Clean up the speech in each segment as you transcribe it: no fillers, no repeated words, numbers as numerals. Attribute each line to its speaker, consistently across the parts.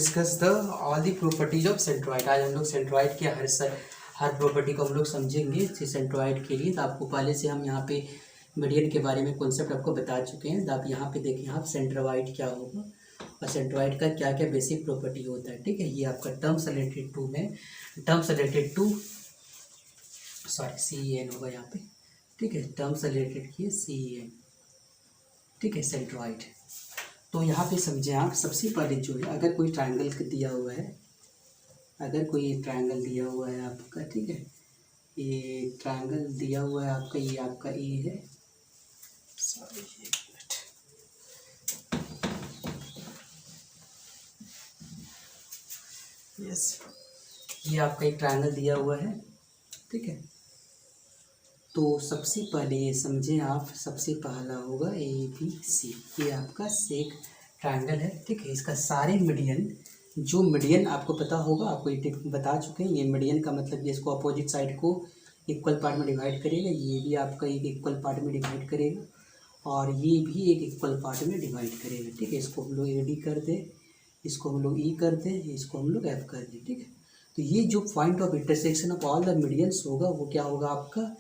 Speaker 1: Discuss the all the properties of centroid. आज हम लोग सेंट्रोइड के हर प्रॉपर्टी को हम लोग समझेंगे सेंट्रोइड के लिए। तो आपको पहले से हम यहाँ पे मीडियन के बारे में कॉन्सेप्ट आपको बता चुके हैं। तो आप यहाँ पे देखें आप सेंट्रोइड क्या होगा और सेंट्रोइड का क्या क्या बेसिक प्रॉपर्टी होता है। ठीक है, ये आपका टर्म्स रिलेटेड टू CEN होगा यहाँ पे। ठीक है, टर्म्स रिलेटेड की CEN। ठीक है, सेंट्रोइड। तो यहाँ पे समझें आप, सबसे पहले जो है अगर कोई ट्रायंगल दिया हुआ है, अगर कोई ट्रायंगल दिया हुआ है आपका, ठीक है, ये ट्रायंगल दिया हुआ है आपका, ये आपका ए है, सॉरी एक मिनट, यस, ये आपका एक ट्रायंगल दिया हुआ है। ठीक है, तो सबसे पहले ये समझें आप, सबसे पहला होगा ABC, ये आपका सेक ट्रायंगल है। ठीक है, इसका सारे मीडियन, जो मीडियन आपको पता होगा, आपको ये बता चुके हैं। ये मीडियन का मतलब ये इसको अपोजिट साइड को इक्वल पार्ट में डिवाइड करेगा, ये भी आपका एक इक्वल पार्ट में डिवाइड करेगा और ये भी एक इक्वल पार्ट में डिवाइड करेगा। ठीक है, इसको हम लोग AD कर दें, इसको हम लोग E कर दें, इसको हम लोग F कर दें। ठीक है, तो ये जो point of intersection of all the medians होगा वो क्या होगा आपका,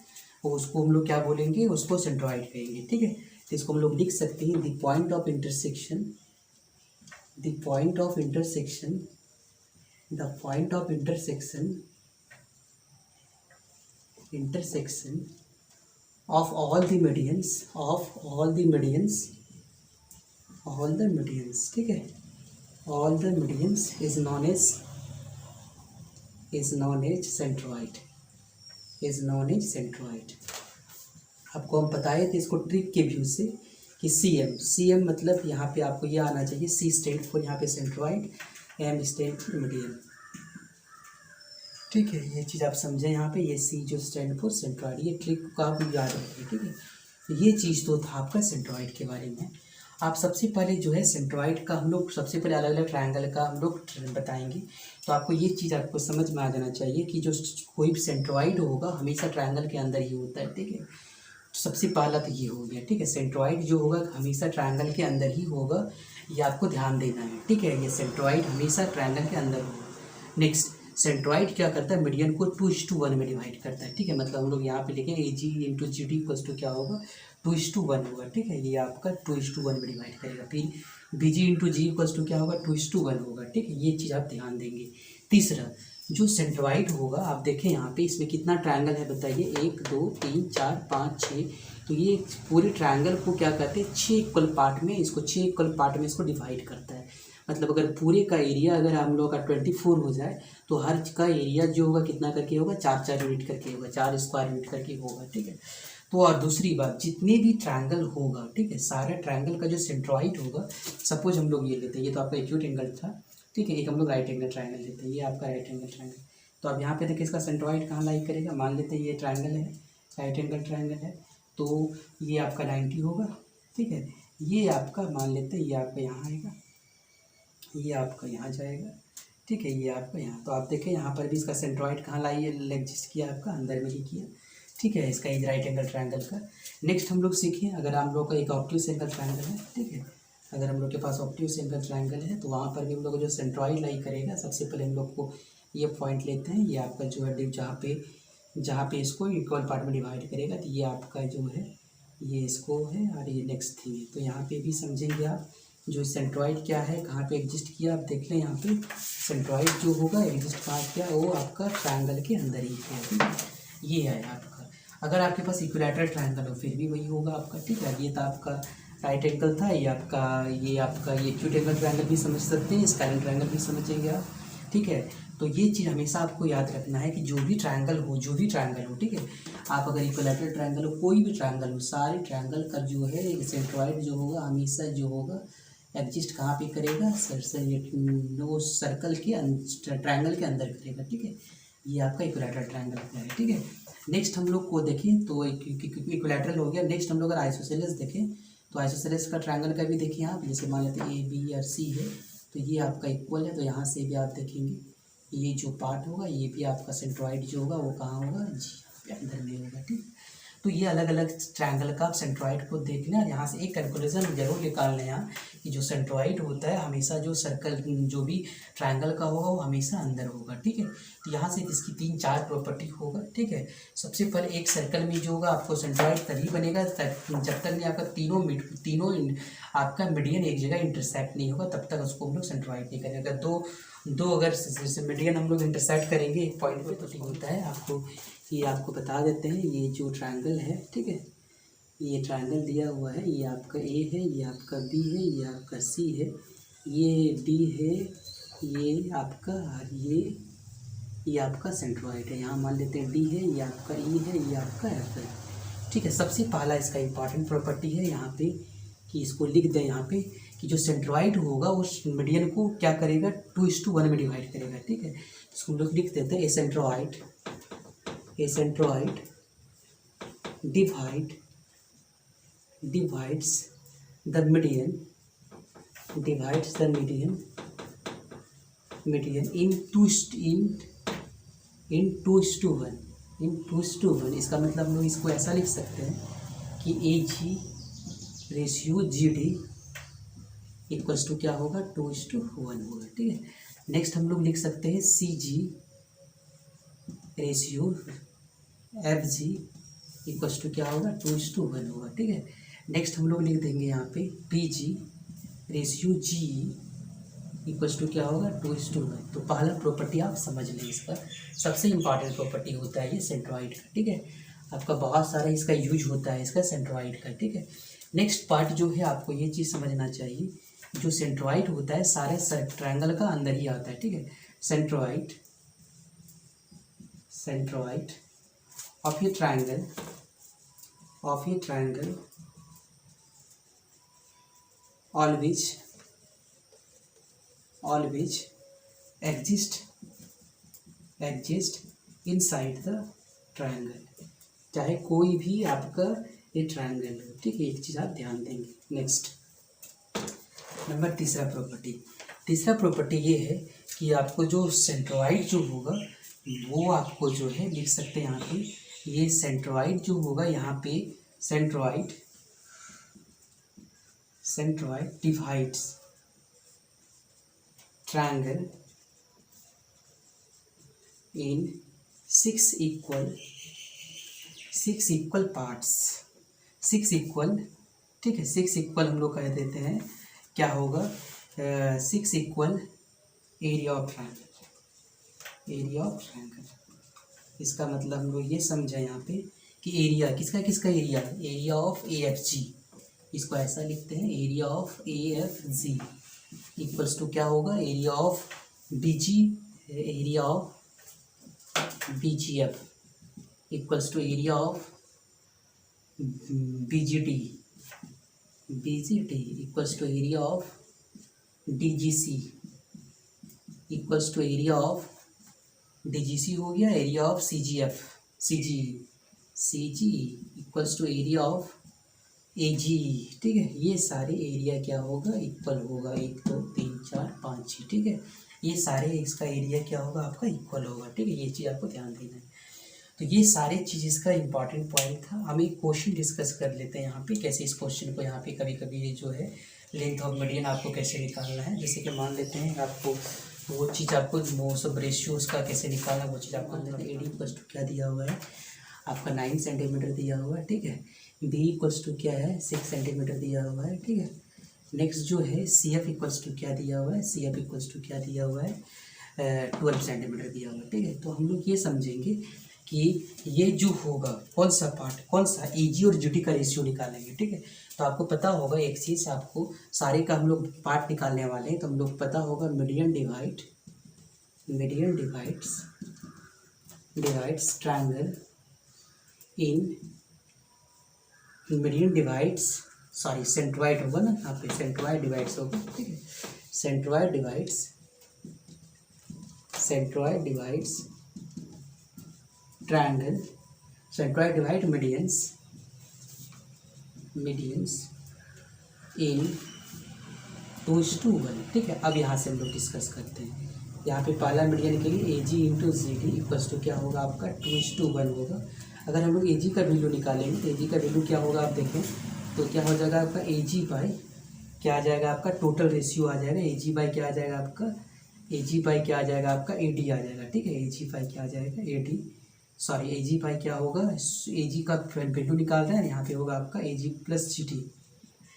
Speaker 1: उसको हम लोग क्या बोलेंगे, उसको सेंट्रोइड कहेंगे। ठीक है, तो इसको हम लोग लिख सकते हैं the point of intersection of all the medians, ठीक है, all the medians is known as centroid। आपको हम बताए थे इसको ट्रिक के व्यू से कि CM मतलब यहाँ पे आपको ये आना चाहिए, C स्टैंड फॉर यहाँ पे centroid, M stand for median. ठीक है, ये चीज़ आप समझें यहाँ पे, ये C जो स्टैंड फॉर सेंट्रोइड, ये ट्रिक को आप याद रखें। ठीक है, ये चीज़ तो था आपका सेंट्रोइड के बारे में। आप सबसे पहले जो है सेंट्रोइड का हम लोग सबसे पहले अलग अलग ट्रायंगल का हम लोग बताएंगे। तो आपको ये चीज़ आपको समझ में आ जाना चाहिए कि जो कोई भी सेंट्रोइड होगा हमेशा ट्रायंगल के अंदर ही होता है। ठीक है, सबसे पहला तो ये हो गया। ठीक है, सेंट्रोइड जो होगा हमेशा ट्रायंगल के अंदर ही होगा, ये आपको ध्यान देना है। ठीक है, ये सेंट्रोइड हमेशा ट्रायंगल के अंदर होगा। नेक्स्ट, सेंट्रोइड क्या करता है, मीडियन को 2:1 में डिवाइड करता है। ठीक है, मतलब हम लोग यहाँ पे लिखेंगे AG into GD equals to क्या होगा, 2:1 होगा। ठीक है, ये आपका 2:1 में डिवाइड करेगा। फिर BG into G equals to क्या होगा, 2:1 होगा। ठीक है, ये चीज़ आप ध्यान देंगे। तीसरा, जो सेंट्रोइड होगा आप देखें यहाँ पे, इसमें कितना ट्रायंगल है बताइए, 1 2 3 4 5 6। तो ये पूरे ट्रायंगल को क्या करते हैं, 6 इक्वल पार्ट में, इसको 6 इक्वल पार्ट में इसको डिवाइड करता है। मतलब अगर पूरे का एरिया अगर हम लोग का 24 हो जाए तो हर का एरिया जो होगा कितना करके होगा, 4 यूनिट करके होगा, 4 स्क्वायर यूनिट करके होगा। ठीक है, तो और दूसरी बात, जितने भी ट्रायंगल होगा, ठीक है, सारा ट्रायंगल का जो सेंट्रोइड होगा, सपोज हम लोग ये लेते हैं, ये तो आपका एक्यूट एंगल था। ठीक है, एक हम लोग राइट एंगल ट्रायंगल लेते हैं, ये आपका राइट एंगल ट्रायंगल। तो अब यहाँ पे देखिए इसका सेंट्रोइड कहाँ लाई करेगा, मान लेते हैं ये ट्रायंगल है, राइट एंगल ट्रायंगल है, तो ये आपका 90 होगा। ठीक है, ये आपका मान लेते हैं ये आपका यहाँ आएगा, ये आपका यहाँ जाएगा। ठीक है, ये आपका यहाँ, तो आप देखें यहाँ पर भी इसका सेंट्रोइड कहाँ लाई है, एग्जिस्ट किया आपका अंदर में ही किया। ठीक है, इसका ये राइट एंगल ट्रायंगल का। नेक्स्ट हम लोग सीखें, अगर हम लोग का एक ऑब्ट्यूस एंगल ट्रायंगल है। ठीक है, अगर हम लोग के पास ऑब्ट्यूस एंगल ट्रायंगल है तो वहाँ पर भी हम लोग जो सेंट्रोइड लाई करेगा, सबसे पहले हम लोग को ये पॉइंट लेते हैं, ये आपका जो है डिप जहाँ पे इसको इक्वल पार्ट में डिवाइड करेगा, तो ये आपका जो है ये इसको है और ये नेक्स्ट थिंग है। तो यहाँ पे भी समझेंगे आप, जो सेंट्रोइड क्या है, कहाँ पे एग्जिस्ट किया, आप देख लें यहाँ पे सेंट्रोइड जो होगा एग्जिस्ट कहाँ किया, वो आपका ट्रायंगल के अंदर ही किया। ठीक है, ये है आपका। अगर आपके पास इक्विलैटरल ट्रायंगल हो फिर भी वही होगा आपका। ठीक है, ये तो आपका राइट एंगल था, ये आपका ये एक्यूट एंगल ट्रायंगल भी समझ सकते हैं, स्केलेन ट्रायंगल भी समझेंगे आप। ठीक है, तो ये चीज़ हमेशा आपको याद रखना है कि जो भी ट्रायंगल हो, ठीक है, आप अगर इक्विलैटरल ट्रायंगल हो, कोई भी ट्रायंगल हो, सारे ट्रायंगल का जो है सेंट्रोइड जो होगा हमेशा जो होगा एग्जिस्ट कहाँ पे करेगा, वो सर्कल के ट्रायंगल के अंदर करेगा। ठीक है, ये आपका इक्विलैटरल ट्रायंगल है। ठीक है, नेक्स्ट हम लोग को देखें तो इक्विलैटरल हो गया। नेक्स्ट हम लोग अगर आइसोसेलेस देखें तो आइसोसेलेस का ट्रायंगल का भी देखिए आप, जैसे मान लेते हैं AB और C है, तो ये आपका इक्वल है, तो यहाँ से भी आप देखेंगे ये जो पार्ट होगा ये भी आपका सेंट्रोइड जो होगा वो कहाँ होगा, G पे अंदर में होगा। ठीक, तो ये अलग अलग ट्रायंगल का आप सेंट्रॉइड को देख लें और यहाँ से एक कैलकुलेशन जरूर निकाल लें यहाँ कि जो सेंट्रॉइड होता है हमेशा जो सर्कल जो भी ट्रायंगल का होगा वो हमेशा अंदर होगा, ठीक है। तो यहाँ से इसकी 3-4 प्रॉपर्टी होगा, ठीक है। सबसे पहले एक सर्कल में जो होगा आपको सेंट्रॉइड तभी बनेगा जब तक नहीं आपका तीनों आपका मीडियन एक जगह इंटरसेक्ट नहीं होगा, तब तक उसको हम लोग सेंट्रॉइड नहीं करेंगे। दो अगर जैसे मीडियन हम लोग इंटरसेक्ट करेंगे एक पॉइंट पे तो ठीक होता है। आपको बता देते हैं ये जो ट्रायंगल है, ठीक है, ये ट्रायंगल दिया हुआ है, ये आपका ए है, ये आपका बी है, ये आपका सी है, ये डी है, ये आपका ये आपका सेंट्रॉइड है। यहाँ मान लेते हैं डी है, ये आपका ई है, ये आपका एफ है, ठीक है। सबसे पहला इसका इंपॉर्टेंट प्रॉपर्टी है यहाँ पे कि इसको लिख दें यहाँ पे कि जो सेंट्रॉइड होगा वो मीडियन को क्या करेगा 2:1 में डिवाइड करेगा, ठीक है। इसको हम लोग लिख देते हैं ए centroid divides the median in 2:1। इसका मतलब हम लोग इसको ऐसा लिख सकते हैं कि AG/GD इक्वल्स टू क्या होगा 2:1 होगा, ठीक है। नेक्स्ट हम लोग लिख सकते हैं CG/FG इक्वल्स टू क्या होगा 2:1 होगा, ठीक है। नेक्स्ट हम लोग लिख देंगे यहाँ पे PG/GE इक्वल्स टू क्या होगा 2:1। तो पहला प्रॉपर्टी आप समझ लें, इसका सबसे इम्पॉर्टेंट प्रॉपर्टी होता है ये सेंट्रॉइड का, ठीक है। आपका बहुत सारा इसका यूज होता है इसका सेंट्रॉइड का, ठीक है। नेक्स्ट पार्ट जो है आपको ये चीज़ समझना चाहिए, जो सेंट्रॉइड होता है सारे ट्रायंगल का अंदर ही आता है, ठीक है। Centroid of A triangle always exist inside the triangle, चाहे कोई भी आपका ये ट्रायंगल हो, ठीक है। एक चीज़ आप ध्यान देंगे। नेक्स्ट नंबर तीसरा प्रॉपर्टी ये है कि आपको जो सेंट्रॉइड जो होगा वो आपको जो है लिख सकते हैं यहाँ पे, ये सेंट्रॉइड जो होगा यहाँ पे centroid divides triangle in 6 equal parts, 6 equal, ठीक है। 6 इक्वल हम लोग कह देते हैं क्या होगा 6 इक्वल एरिया ऑफ ट्रायंगल। इसका मतलब हम लोग ये समझे यहाँ पे कि एरिया किसका एरिया ऑफ AFG, इसको ऐसा लिखते हैं area of AFG equals to क्या होगा area of BGF equals to area of BGD equals to area of DGC equals to area of DGC हो गया, area of CGE equals to area of AGE, ठीक है। ये सारे area क्या होगा इक्वल होगा, 1 2 3 4 5 6, ठीक है। ये सारे इसका एरिया क्या होगा आपका इक्वल होगा, ठीक है। ये चीज़ आपको ध्यान देना है। तो ये सारे चीज़ इसका इंपॉर्टेंट पॉइंट था। हम एक क्वेश्चन डिस्कस कर लेते हैं यहाँ पे, कैसे इस क्वेश्चन को यहाँ पे कभी ये जो है लेंथ ऑफ मीडियन आपको कैसे निकालना है। जैसे कि मान लेते हैं आपको वो चीज़ आपको सब रेशियो उसका कैसे निकालना वो चीज़ आपको AD प्लस टू क्या दिया हुआ है आपका 9 सेंटीमीटर दिया हुआ है, ठीक है। B इक्वल्स टू क्या है 6 सेंटीमीटर दिया हुआ है, ठीक है। नेक्स्ट जो है CF इक्वल्स टू क्या दिया हुआ है 12 सेंटीमीटर दिया हुआ है, ठीक है। तो हम लोग ये समझेंगे कि ये जो होगा कौन सा AG और GD का रेशियो निकालेंगे, ठीक है। तो आपको पता होगा एक चीज़, आपको सारे का हम लोग पार्ट निकालने वाले हैं, तो हम लोग पता होगा median divides triangle in median divides centroid होगा ना, यहाँ पे सेंट्रॉइड डिवाइड्स होगा, ठीक है। Centroid divides triangle, centroid divide medians in 2:1, ठीक है। अब यहाँ से हम लोग डिस्कस करते हैं। यहाँ पे पहला मीडियन के लिए AG into GD equals to क्या होगा आपका 2:1 होगा। अगर हम लोग AG का वैल्यू निकालेंगे तो AG का वैल्यू क्या होगा आप देखें तो क्या हो जाएगा आपका AG बाई क्या आ जाएगा आपका टोटल रेशियो आ जाएगा AG बाई क्या आ जाएगा आपका AG बाई क्या आ जाएगा आपका AD आ जाएगा, ठीक है। AG बाई क्या आ जाएगा AD, सॉरी AG बाई क्या होगा AG का वैल्यू निकाल रहे हैं, यहाँ पे होगा आपका AG plus GT,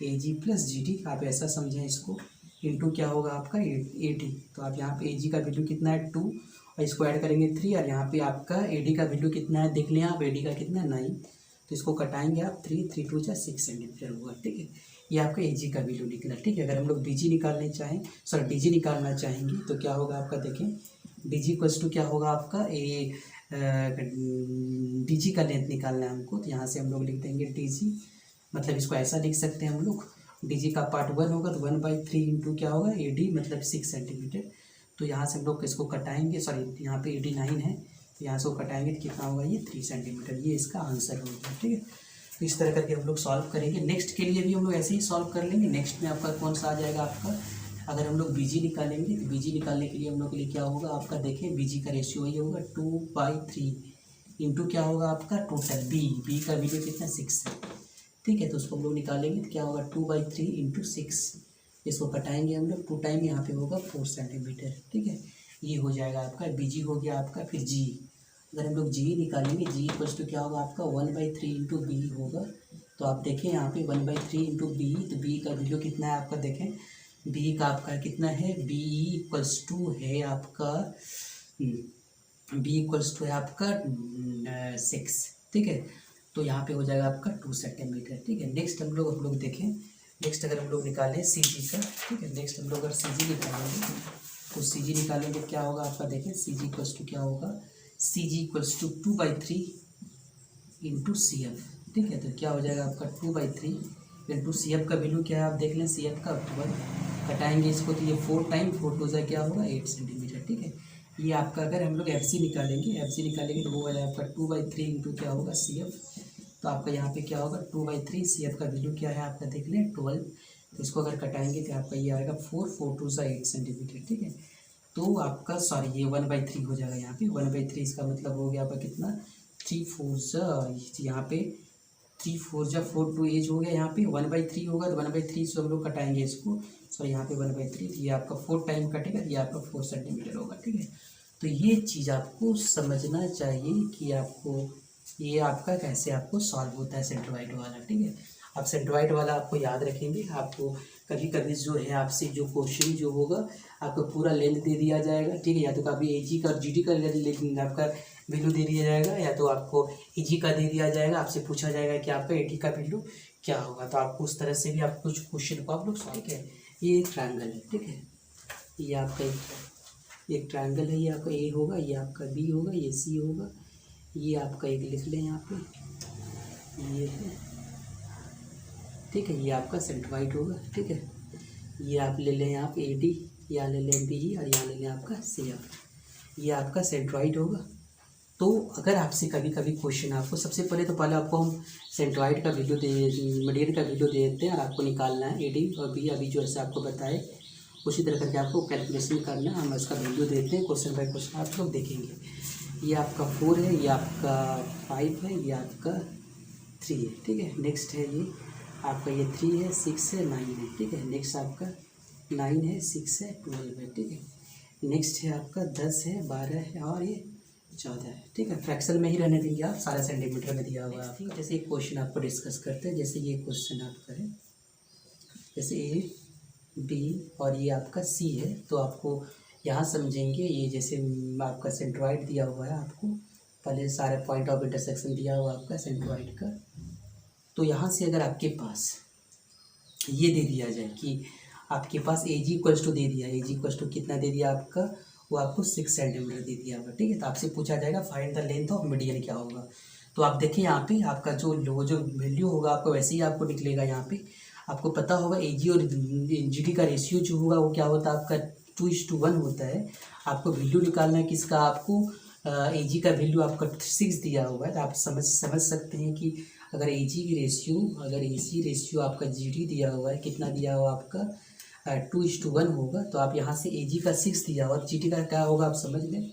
Speaker 1: AG plus GT आप ऐसा समझें इसको, इंटू क्या होगा आपका AD। तो आप यहाँ पे AG का वैल्यू कितना है 2 और इसको ऐड करेंगे 3 और यहाँ पे आपका AD का वैल्यू कितना है देख लें आप, AD का कितना है 9, तो इसको कटाएंगे आप 3 2 जा 6 सेंटीमीटर होगा, ठीक है। ये आपका AG का वैल्यू निकला, ठीक है। अगर हम लोग BG निकालने चाहें सॉरी DG निकालना चाहेंगे तो क्या होगा आपका देखें DG इक्वल्स टू क्या होगा आपका DG का लेंथ निकालना है हमको, तो यहाँ से हम लोग लिख देंगे DG, मतलब इसको ऐसा लिख सकते हैं हम लोग DG का पार्ट 1 होगा तो 1/3 इंटू क्या होगा AD मतलब 6 सेंटीमीटर। तो यहाँ से हम लोग इसको कटाएंगे, सॉरी यहाँ पे AD 9 है तो यहाँ से वो कटाएंगे तो कितना होगा ये 3 सेंटीमीटर, ये इसका आंसर होगा, ठीक है। तो इस तरह करके हम लोग सॉल्व करेंगे। नेक्स्ट के लिए भी हम लोग ऐसे ही सॉल्व कर लेंगे। नेक्स्ट में आपका कौन सा आ जाएगा आपका, अगर हम लोग BG निकालेंगे तो BG निकालने के लिए हम लोग के लिए क्या होगा आपका देखें BG का रेशियो ये होगा 2/3 इंटू क्या होगा आपका टोटल B का वैल्यू कितना 6 है, ठीक है। तो उसको हम लोग निकालेंगे तो क्या होगा 2/3 इंटू 6, इसको कटाएंगे हम लोग 2 टाइम यहाँ पे होगा 4 सेंटीमीटर, ठीक है। ये हो जाएगा आपका BG हो गया आपका। फिर G, अगर हम लोग G निकालेंगे G इक्वल्स टू क्या होगा आपका 1/3 इंटू B होगा। तो आप देखें यहाँ पे 1/3 इंटू B, तो B का वैल्यू कितना है आपका देखें B का आपका कितना है B इक्वल्स टू है आपका B इक्वल्स टू है आपका 6, ठीक है। तो यहाँ पे हो जाएगा आपका 2 सेंटीमीटर, ठीक है। नेक्स्ट हम लोग देखें, नेक्स्ट अगर हम लोग निकालें CG का, ठीक है। नेक्स्ट हम लोग अगर CG निकालेंगे तो CG निकालेंगे क्या होगा आपका देखें CG इक्वल्स टू क्या होगा CG equals to 2/3 into CF, ठीक है। तो क्या हो जाएगा आपका 2/3 इंटू CF का वैल्यू क्या है आप देख लें, CF का 12 कटाएंगे इसको तो ये 4 टाइम 4 टू जा क्या होगा 8 सेंटीमीटर, ठीक है। ये आपका अगर हम लोग FC निकालेंगे तो वो वाला आपका 2/3 इंटू क्या होगा CF, तो आपका यहाँ पे क्या होगा 2/3 CF का वैल्यू क्या है आपका देख लें 12, तो इसको अगर कटाएंगे तो आपका ये आएगा 4 टू जा 8 सेंटीमीटर, ठीक है। तो आपका सॉरी ये 1/3 हो जाएगा यहाँ पे 1/3, इसका मतलब हो गया आपका कितना 3 4 जा यहाँ पे 3 4 जा 4 टू एज हो गया, यहाँ पे 1/3 होगा तो 1/3 से हम लोग कटाएंगे इसको, सॉरी यहाँ पे 1/3 ये आपका 4 टाइम कटेगा, ये आपका 4 सेंटीमीटर होगा, ठीक है। तो ये चीज़ आपको समझना चाहिए कि आपको ये आपका कैसे आपको सॉल्व होता है सेंट्रोइड वाला, ठीक है। आप सेंट्रोइड वाला आपको याद रखेंगे, आपको कभी कभी जो है आपसे जो क्वेश्चन जो होगा आपको पूरा लेंथ दे दिया जाएगा, ठीक है। या तो कभी AG का और GT का लेकिन आपका वैल्यू दे दिया जाएगा, या तो आपको AG का दे दिया जाएगा, आपसे पूछा जाएगा कि आपका AD का वैल्यू क्या होगा। तो आपको उस तरह से भी आप कुछ क्वेश्चन को आप लोग, ठीक है। ये एक ट्रायंगल है, ठीक है। ये आपका एक ट्रायंगल है, ये आपका A होगा, ये आपका B होगा, ये C होगा, ये आपका एक लिख लें यहाँ पे ये है, ठीक है। ये आपका सेंट्रोइड होगा, ठीक है। ये आप ले लें यहाँ पे AD, यहाँ ले लें B और यहाँ ले लें आपका CF, ये आपका सेंट्रोइड होगा। तो अगर आपसे कभी कभी क्वेश्चन आपको सबसे पहले आपको हम सेंट्रोइड का वैल्यू मीडियन का वैल्यू दे देते हैं और आपको निकालना है AD और B, अभी जो ऐसे आपको बताए उसी तरह करके आपको कैलकुलेशन करना है। हम इसका वैल्यू देते हैं, क्वेश्चन बाय क्वेश्चन आप लोग देखेंगे। ये आपका 4 है, ये आपका 5 है, ये आपका 3 है, ठीक है। नेक्स्ट है ये आपका ये 3 है, 6 है, 9 है, ठीक है। नेक्स्ट आपका 9 है, 6 है, 12 है, ठीक है। नेक्स्ट है आपका 10 है, 12 है और ये 14 है, ठीक है। फ्रैक्शन में ही रहने देंगे आप, सारा सेंटीमीटर में दिया हुआ है। जैसे एक क्वेश्चन आपको डिस्कस करते हैं, जैसे ये क्वेश्चन आप करें, जैसे A B और ये आपका C है, तो आपको यहाँ समझेंगे ये जैसे आपका सेंट्रोइड दिया हुआ है, आपको पहले सारे पॉइंट ऑफ इंटरसेक्शन दिया हुआ आपका सेंट्रोइड का। तो यहाँ से अगर आपके पास ये दे दिया जाए कि आपके पास AG इक्वल्स टू दे दिया, AG इक्वल्स टू कितना दे दिया आपका, वो आपको 6 सेंटीमीटर दे दिया होगा, ठीक है। तो आपसे पूछा जाएगा find the length of median क्या होगा। तो आप देखिए यहाँ पे आपका जो वैल्यू होगा आपको वैसे ही आपको निकलेगा। यहाँ पे आपको पता होगा AG और GT का रेशियो जो होगा वो क्या होता है आपका 2:1 होता है। आपको वैल्यू निकालना है किसका, आपको AG का वैल्यू आपका 6 दिया हुआ है। तो आप समझ सकते हैं कि अगर AC रेशियो आपका GT दिया हुआ है, कितना दिया हुआ आपका 2:1 होगा। तो आप यहाँ से AG का 6 दिया हुआ, GT का क्या होगा आप समझ लें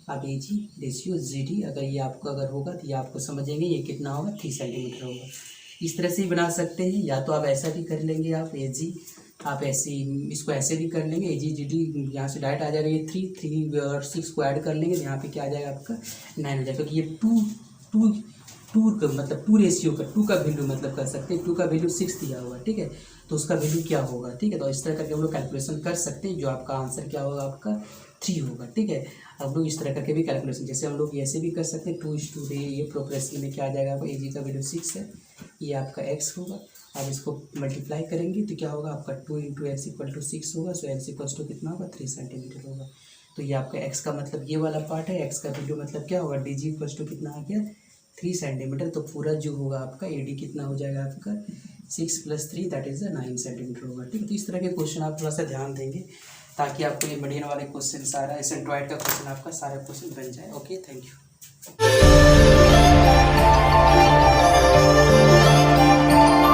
Speaker 1: आप ए जी रेशियो जी डी अगर ये आपको अगर होगा तो ये आपको समझेंगे ये कितना होगा 3 सेंटीमीटर होगा। इस तरह से ही बना सकते हैं, या तो आप ऐसा भी कर लेंगे, आप ए जी आप ऐसे इसको ऐसे भी कर लेंगे, ए जी जी डी यहाँ से डायरेक्ट आ जाएगा ये 3 और 6 को ऐड कर लेंगे तो यहाँ पे क्या आ जाएगा आपका 9 हो जाएगा, क्योंकि ये टू का मतलब 2 रेशियो का 2 का वैल्यू मतलब कर सकते हैं, 2 का वैल्यू 6 दिया हुआ, ठीक है, तो उसका वैल्यू क्या होगा, ठीक है। तो इस तरह करके हम लोग कैलकुलेशन कर सकते हैं, जो आपका आंसर क्या होगा आपका 3 होगा, ठीक है। हम लोग इस तरह करके भी कैलकुलेशन, जैसे हम लोग ऐसे भी कर सकते हैं 2:2 ये प्रोपोर्शन में क्या आ जाएगा आपका ए जी का वैल्यू 6 है, ये आपका x होगा, आप इसको मल्टीप्लाई करेंगे तो क्या होगा आपका 2 × x = 6 होगा, सो x = कितना होगा 3 सेंटीमीटर होगा। तो ये आपका x का मतलब ये वाला पार्ट है, x का वैल्यू मतलब क्या होगा डी जी = कितना आ गया 3 सेंटीमीटर, तो पूरा जो होगा आपका ए डी कितना हो जाएगा आपका 6 + 3 दैट इज़ 9 सेंटीमीटर होगा, ठीक है। तो इस तरह के क्वेश्चन आप थोड़ा सा ध्यान देंगे ताकि आपको ये मीडियन वाले क्वेश्चन सारा सेंट्रॉइड का क्वेश्चन आपका सारा क्वेश्चन बन जाए। Okay, thank you.